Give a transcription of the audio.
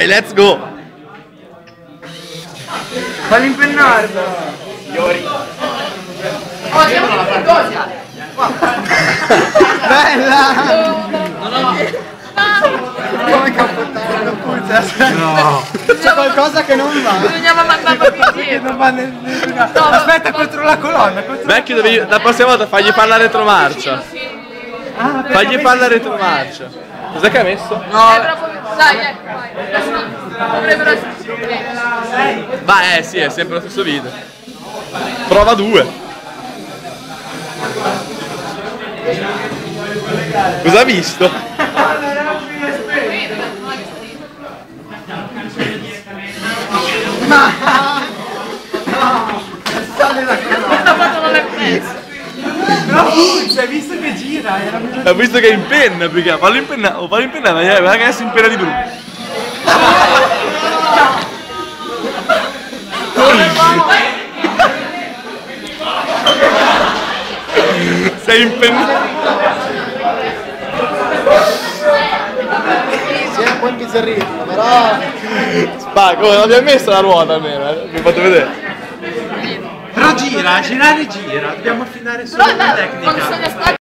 Dai, let's go! Falli impennare! Bella! Come cappottare, non puzza. No! C'è qualcosa che non va. Bisognava mandarlo più Che indietro. non va nel... Aspetta, contro la colonna. Vecchio, devi, la prossima volta fagli fare la retromarcia. Fagli fare la retromarcia. Cos'è che hai messo? No, dai, ecco, vai. Dovrebbero esserci problemi. Beh, sì, è sempre lo stesso video. Prova 2. Cosa ha visto? Sale la colonna. La foto non l'hai presa. No, puzza, hai visto che gira? Era Ha visto che è in penna, perché fallo impennare, o fallo impennare, guarda che adesso in penna di blu. Sei impennato. Sì, è un po' imbizzarrito, però... Spacco, non abbiamo messo la ruota almeno, mi fatto vedere. Però gira, girare gira. Dobbiamo affinare solo la tecnica. Quando sono